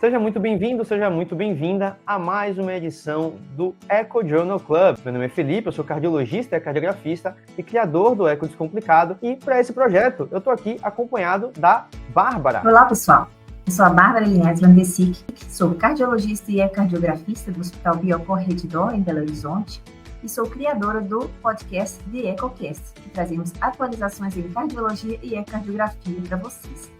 Seja muito bem-vindo, seja muito bem-vinda a mais uma edição do Eco Journal Club. Meu nome é Felipe, eu sou cardiologista e cardiografista e criador do Eco Descomplicado. E para esse projeto, eu estou aqui acompanhado da Bárbara. Olá, pessoal. Eu sou a Bárbara Linhares Van de Sick, sou cardiologista e cardiografista do Hospital Biocor Redditor, em Belo Horizonte, e sou criadora do podcast The EcoCast, que trazemos atualizações em cardiologia e ecocardiografia para vocês.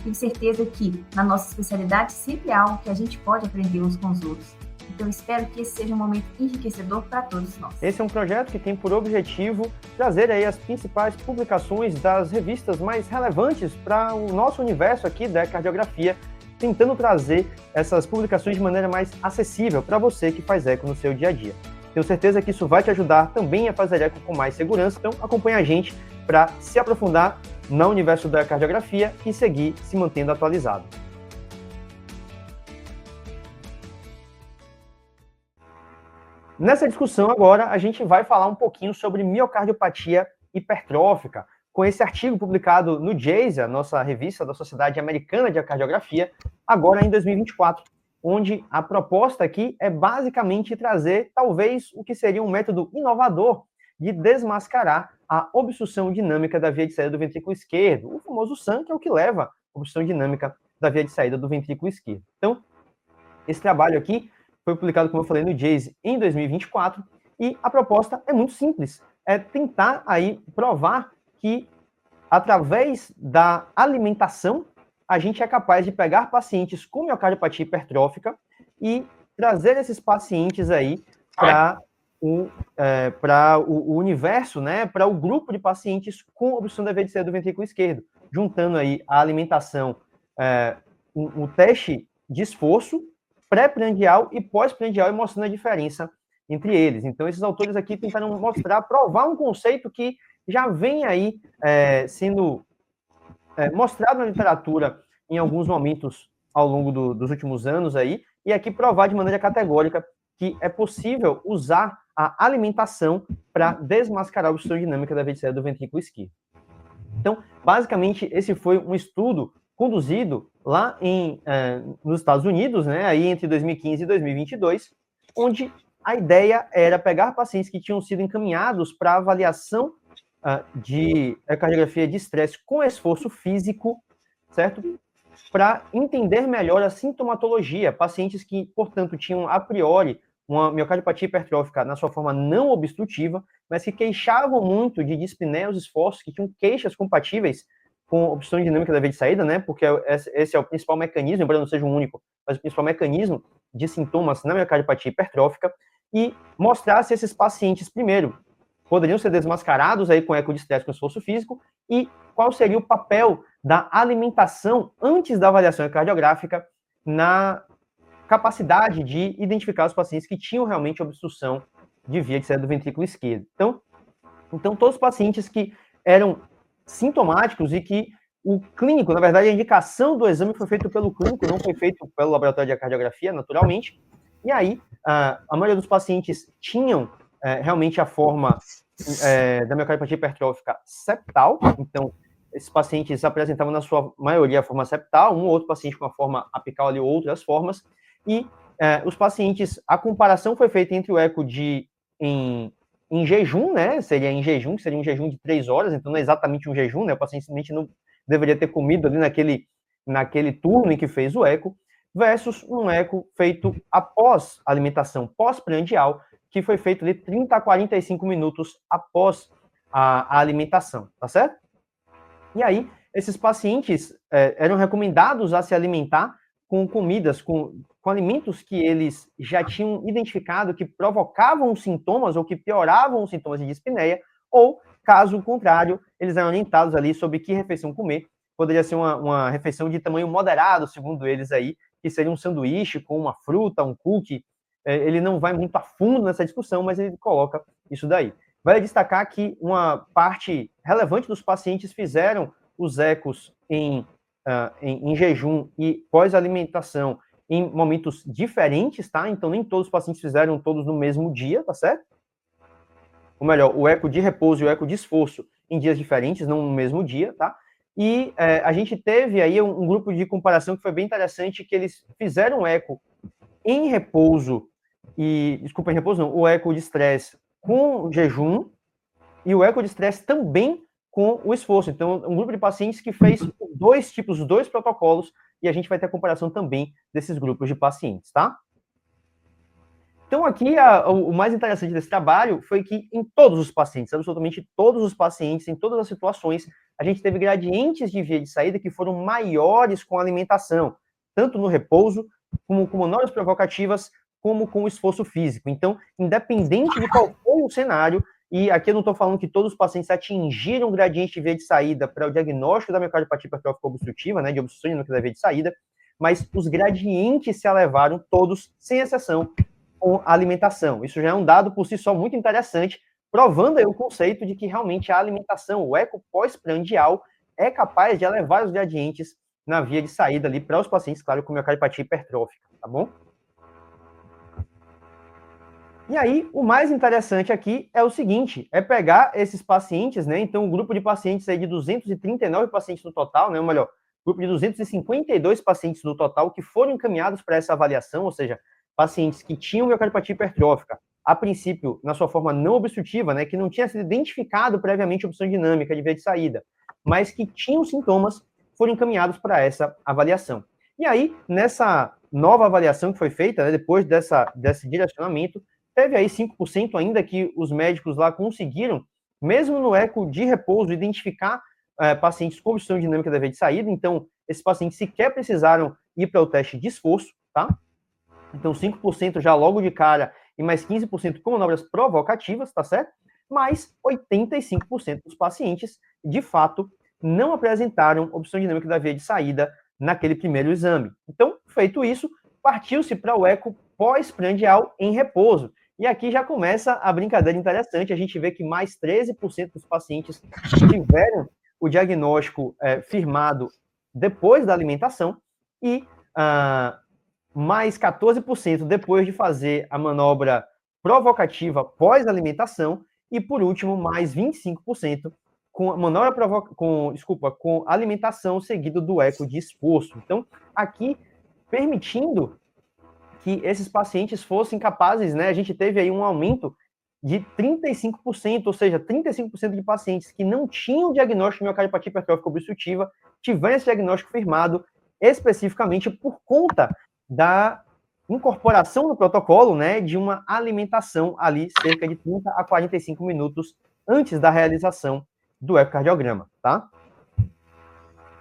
Tenho certeza que, na nossa especialidade, sempre há algo que a gente pode aprender uns com os outros. Então, espero que esse seja um momento enriquecedor para todos nós. Esse é um projeto que tem por objetivo trazer aí as principais publicações das revistas mais relevantes para o nosso universo aqui da cardiografia, tentando trazer essas publicações de maneira mais acessível para você que faz eco no seu dia a dia. Tenho certeza que isso vai te ajudar também a fazer eco com mais segurança, então acompanha a gente para se aprofundar no universo da cardiografia e seguir se mantendo atualizado. Nessa discussão agora, a gente vai falar um pouquinho sobre miocardiopatia hipertrófica, com esse artigo publicado no JACE, a nossa revista da Sociedade Americana de Cardiografia, agora em 2024, onde a proposta aqui é basicamente trazer, talvez, o que seria um método inovador de desmascarar a obstrução dinâmica da via de saída do ventrículo esquerdo, o famoso SAM, que é o que leva a obstrução dinâmica da via de saída do ventrículo esquerdo. Então, esse trabalho aqui foi publicado, como eu falei, no JACE em 2024, e a proposta é muito simples, é tentar aí provar que, através da alimentação, a gente é capaz de pegar pacientes com miocardiopatia hipertrófica e trazer esses pacientes aí para o universo, né, para o grupo de pacientes com obstrução da via de saída do ventrículo esquerdo, juntando aí a alimentação, o teste de esforço pré-prandial e pós-prandial e mostrando a diferença entre eles. Então, esses autores aqui tentaram provar um conceito que já vem aí sendo mostrado na literatura em alguns momentos ao longo dos últimos anos aí, e aqui provar de maneira categórica que é possível usar a alimentação para desmascarar a obstrução dinâmica da via de saída do ventrículo esquerdo. Então, basicamente, esse foi um estudo conduzido lá nos Estados Unidos, né, aí entre 2015 e 2022, onde a ideia era pegar pacientes que tinham sido encaminhados para avaliação de ecocardiografia de estresse com esforço físico, certo? Para entender melhor a sintomatologia, pacientes que, portanto, tinham a priori uma miocardiopatia hipertrófica na sua forma não obstrutiva, mas que queixavam muito de dispneia aos esforços, que tinham queixas compatíveis com obstrução dinâmica da via de saída, né? Porque esse é o principal mecanismo, embora não seja o único, mas o principal mecanismo de sintomas na miocardiopatia hipertrófica, e mostrar se esses pacientes, primeiro, poderiam ser desmascarados aí com eco de estresse com esforço físico, e qual seria o papel da alimentação antes da avaliação cardiográfica na capacidade de identificar os pacientes que tinham realmente obstrução de via de saída do ventrículo esquerdo. Então todos os pacientes que eram sintomáticos e que o clínico, na verdade, a indicação do exame foi feita pelo clínico, não foi feito pelo laboratório de cardiografia, naturalmente, e aí a maioria dos pacientes tinham realmente a forma da miocardiopatia hipertrófica septal, então esses pacientes apresentavam na sua maioria a forma septal, um ou outro paciente com a forma apical ali, outras formas, e os pacientes, a comparação foi feita entre o eco em jejum, né, seria em jejum, que seria um jejum de 3 horas, então não é exatamente um jejum, né, o paciente simplesmente não deveria ter comido ali naquele turno em que fez o eco, versus um eco feito após a alimentação pós-prandial, que foi feito ali 30 a 45 minutos após a alimentação, tá certo? E aí, esses pacientes eram recomendados a se alimentar com comidas, com alimentos que eles já tinham identificado que provocavam sintomas ou que pioravam os sintomas de dispneia, ou, caso contrário, eles eram orientados ali sobre que refeição comer. Poderia ser uma refeição de tamanho moderado, segundo eles aí, que seria um sanduíche com uma fruta, um cookie. Ele não vai muito a fundo nessa discussão, mas ele coloca isso daí. Vale destacar que uma parte relevante dos pacientes fizeram os ecos em jejum e pós-alimentação em momentos diferentes, tá? Então, nem todos os pacientes fizeram todos no mesmo dia, tá certo? Ou melhor, o eco de repouso e o eco de esforço em dias diferentes, não no mesmo dia, tá? E a gente teve aí um grupo de comparação que foi bem interessante, que eles fizeram o eco em repouso, desculpa, em repouso não, o eco de estresse com jejum e o eco de estresse também com o esforço. Então, um grupo de pacientes que fez os dois protocolos, e a gente vai ter a comparação também desses grupos de pacientes, tá? Então, aqui, o mais interessante desse trabalho foi que em todos os pacientes, absolutamente todos os pacientes, em todas as situações, a gente teve gradientes de via de saída que foram maiores com a alimentação, tanto no repouso, como com manobras provocativas, como com o esforço físico. Então, independente de qual for o cenário, e aqui eu não estou falando que todos os pacientes atingiram gradiente de via de saída para o diagnóstico da miocardiopatia hipertrófica obstrutiva, né, de obstrução dinâmica da via de saída, mas os gradientes se elevaram todos, sem exceção, com a alimentação. Isso já é um dado por si só muito interessante, provando aí o conceito de que realmente a alimentação, o eco pós-prandial, é capaz de elevar os gradientes na via de saída ali para os pacientes, claro, com miocardiopatia hipertrófica, tá bom? E aí, o mais interessante aqui é o seguinte, é pegar esses pacientes, né, então um grupo de pacientes aí de 239 pacientes no total, né, ou melhor, grupo de 252 pacientes no total que foram encaminhados para essa avaliação, ou seja, pacientes que tinham miocardiopatia hipertrófica, a princípio, na sua forma não obstrutiva, né, que não tinha sido identificado previamente obstrução dinâmica de via de saída, mas que tinham sintomas, foram encaminhados para essa avaliação. E aí, nessa nova avaliação que foi feita, né, depois desse direcionamento, teve aí 5% ainda que os médicos lá conseguiram, mesmo no eco de repouso, identificar pacientes com obstrução dinâmica da via de saída. Então, esses pacientes sequer precisaram ir para o teste de esforço, tá? Então, 5% já logo de cara e mais 15% com manobras provocativas, tá certo? Mas 85% dos pacientes, de fato, não apresentaram obstrução dinâmica da via de saída naquele primeiro exame. Então, feito isso, partiu-se para o eco pós-prandial em repouso. E aqui já começa a brincadeira interessante, a gente vê que mais 13% dos pacientes tiveram o diagnóstico firmado depois da alimentação e mais 14% depois de fazer a manobra provocativa pós-alimentação e, por último, mais 25% com a manobra com alimentação seguido do eco de esforço. Então, aqui, permitindo que esses pacientes fossem capazes, né, a gente teve aí um aumento de 35%, ou seja, 35% de pacientes que não tinham diagnóstico de miocardiopatia hipertrófica obstrutiva tiveram esse diagnóstico firmado especificamente por conta da incorporação no protocolo, né, de uma alimentação ali cerca de 30 a 45 minutos antes da realização do ecocardiograma, tá?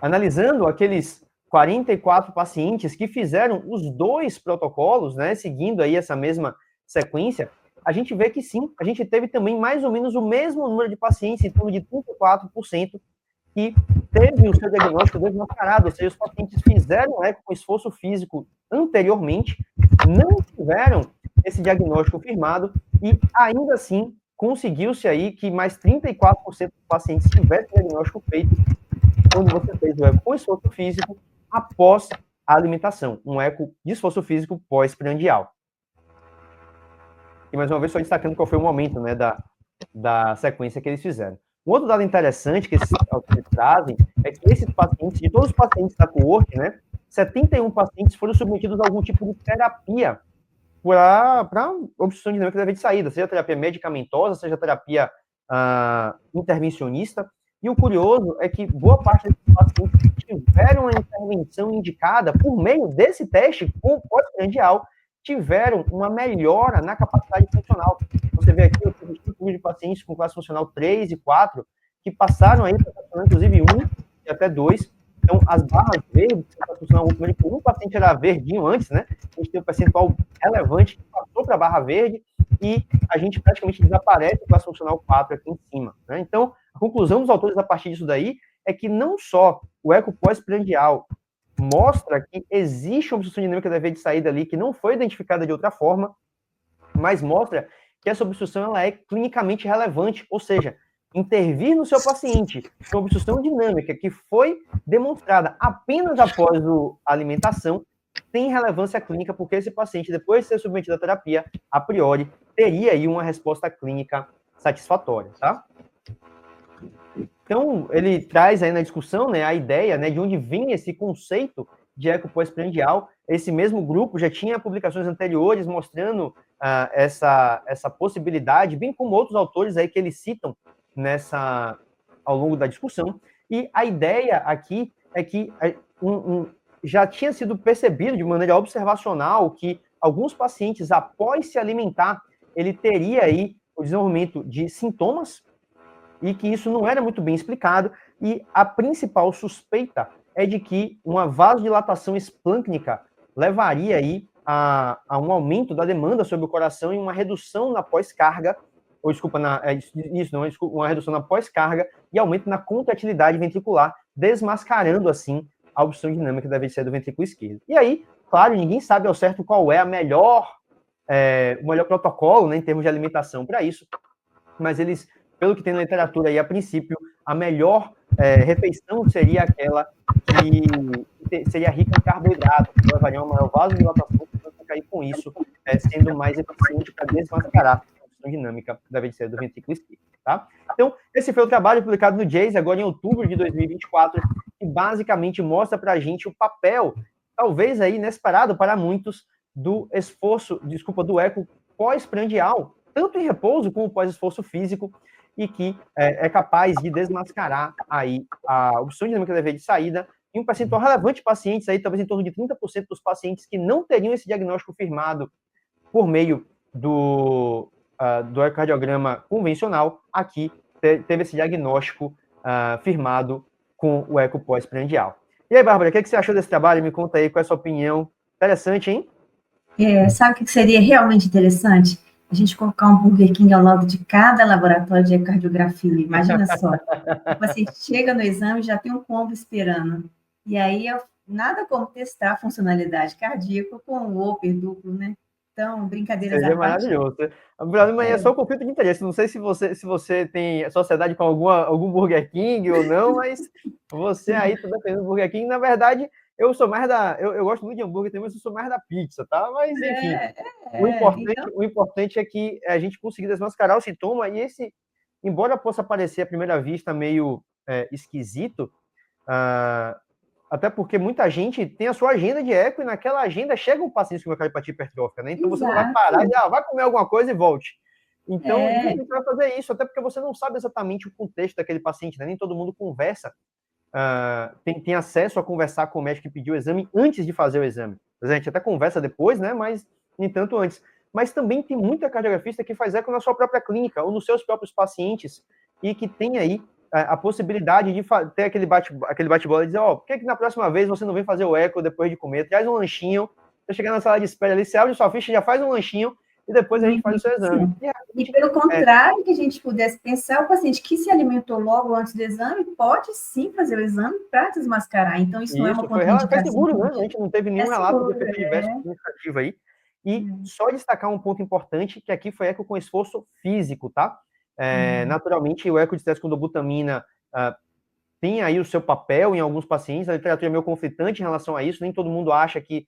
Analisando aqueles 44 pacientes que fizeram os dois protocolos, né, seguindo aí essa mesma sequência, a gente vê que sim, a gente teve também mais ou menos o mesmo número de pacientes, em torno de 34%, que teve o seu diagnóstico desmascarado, ou seja, os pacientes fizeram eco com esforço físico anteriormente, não tiveram esse diagnóstico firmado e ainda assim conseguiu-se aí que mais 34% dos pacientes tivessem o diagnóstico feito quando você fez o eco com esforço físico após a alimentação, um eco de esforço físico pós-prandial. E mais uma vez só destacando qual foi o momento, né, da sequência que eles fizeram. Um outro dado interessante que eles trazem é que esses pacientes, de todos os pacientes da coorte, né, 71 pacientes foram submetidos a algum tipo de terapia para obstrução dinâmica da via de saída, seja terapia medicamentosa, seja terapia intervencionista. E o curioso é que boa parte desses pacientes tiveram a intervenção indicada por meio desse teste com pós-prandial, tiveram uma melhora na capacidade funcional. Você vê aqui, eu tive tipos de pacientes com classe funcional 3 e 4, que passaram aí para inclusive 1 e até 2. Então, as barras verdes, classe funcional 1, por um paciente era verdinho antes, né? A gente tem um percentual relevante que passou para a barra verde e a gente praticamente desaparece com a classe funcional 4 aqui em cima, né? Então, a conclusão dos autores a partir disso daí é que não só o eco pós-prandial mostra que existe uma obstrução dinâmica da via de saída ali que não foi identificada de outra forma, mas mostra que essa obstrução ela é clinicamente relevante, ou seja, intervir no seu paciente com obstrução dinâmica que foi demonstrada apenas após a alimentação tem relevância clínica, porque esse paciente, depois de ser submetido à terapia, a priori, teria aí uma resposta clínica satisfatória, tá? Então, ele traz aí na discussão, né, a ideia, né, de onde vinha esse conceito de eco pós-prandial. Esse mesmo grupo já tinha publicações anteriores mostrando essa possibilidade, bem como outros autores aí que eles citam ao longo da discussão. E a ideia aqui é que já tinha sido percebido de maneira observacional que alguns pacientes, após se alimentar, ele teria aí o desenvolvimento de sintomas e que isso não era muito bem explicado, e a principal suspeita é de que uma vasodilatação esplâncnica levaria aí a um aumento da demanda sobre o coração e uma redução na pós-carga, ou desculpa, uma redução na pós-carga e aumento na contratilidade ventricular, desmascarando assim a obstrução dinâmica da VTC do ventrículo esquerdo. E aí, claro, ninguém sabe ao certo qual é o melhor protocolo, né, em termos de alimentação para isso, mas eles, pelo que tem na literatura aí, a princípio, a melhor refeição seria aquela que seria rica em carboidrato, que levaria uma maior vasodilatação, e com isso sendo mais eficiente para desmascarar a obstrução dinâmica da VTC do ventrículo esquerdo. Tá? Então, esse foi o trabalho publicado no JACE, agora em outubro de 2024, que basicamente mostra para a gente o papel, talvez aí inesperado para muitos, do eco pós-prandial, tanto em repouso como pós-esforço físico, e que é capaz de desmascarar aí a obstrução dinâmica da veia de saída em um percentual relevante de pacientes, aí, talvez em torno de 30% dos pacientes que não teriam esse diagnóstico firmado por meio do ecocardiograma convencional, aqui teve esse diagnóstico firmado com o eco pós-prandial. E aí, Bárbara, o que você achou desse trabalho? Me conta aí qual é a sua opinião. Interessante, hein? Sabe o que seria realmente interessante? A gente colocar um Burger King ao lado de cada laboratório de ecocardiografia. Imagina só. O paciente chega no exame e já tem um combo esperando. E aí, nada como testar a funcionalidade cardíaca com o Whopper duplo, né? Então, brincadeiras à parte. Maravilhoso. O problema é só o conflito de interesse. Não sei se você tem sociedade com algum Burger King ou não, mas você aí está dependendo do Burger King. Na verdade, eu sou mais eu gosto muito de hambúrguer também, mas eu sou mais da pizza, tá? Mas, enfim, o importante é que a gente consiga desmascarar o sintoma, e embora possa parecer à primeira vista meio esquisito, até porque muita gente tem a sua agenda de eco e naquela agenda chega um paciente com miocardiopatía hipertrófica, né? Então você não vai parar e vai comer alguma coisa e volte. Então, a gente vai fazer isso, até porque você não sabe exatamente o contexto daquele paciente, né? Nem todo mundo conversa, tem acesso a conversar com o médico que pediu o exame antes de fazer o exame. A gente até conversa depois, né? Mas nem tanto antes. Mas também tem muita cardiografista que faz eco na sua própria clínica ou nos seus próprios pacientes e que tem aí a possibilidade de ter aquele bate-bola e dizer, por que na próxima vez você não vem fazer o eco depois de comer? Traz um lanchinho, você chegar na sala de espera ali, você abre sua ficha, já faz um lanchinho e depois a gente faz o seu exame. E pelo contrário, que a gente pudesse pensar, o paciente que se alimentou logo antes do exame pode sim fazer o exame para desmascarar. Então, isso não é uma contraindicação. Foi seguro, né? A gente não teve nenhum relato de efeito adverso significativo aí. E só destacar um ponto importante, que aqui foi eco com esforço físico, tá? Naturalmente, o eco de estresse com dobutamina tem aí o seu papel em alguns pacientes, a literatura é meio conflitante em relação a isso, nem todo mundo acha que...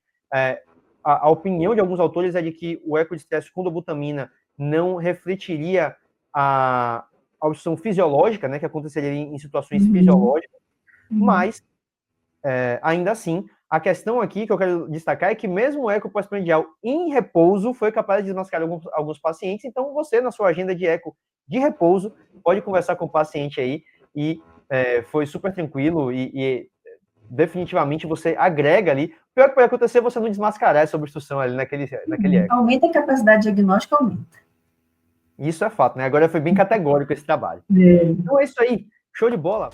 A opinião de alguns autores é de que o eco de estresse com dobutamina não refletiria a obstrução fisiológica, né, que aconteceria em situações fisiológicas, mas, ainda assim, a questão aqui que eu quero destacar é que mesmo o eco pós-prandial em repouso foi capaz de desmascarar alguns pacientes, então você, na sua agenda de eco de repouso, pode conversar com o paciente aí, e foi super tranquilo, e definitivamente você agrega ali. O pior que pode acontecer é você não desmascarar essa obstrução ali naquele eco. Aumenta a capacidade diagnóstica, aumenta. Isso é fato, né? Agora foi bem categórico esse trabalho. Então é isso aí. Show de bola.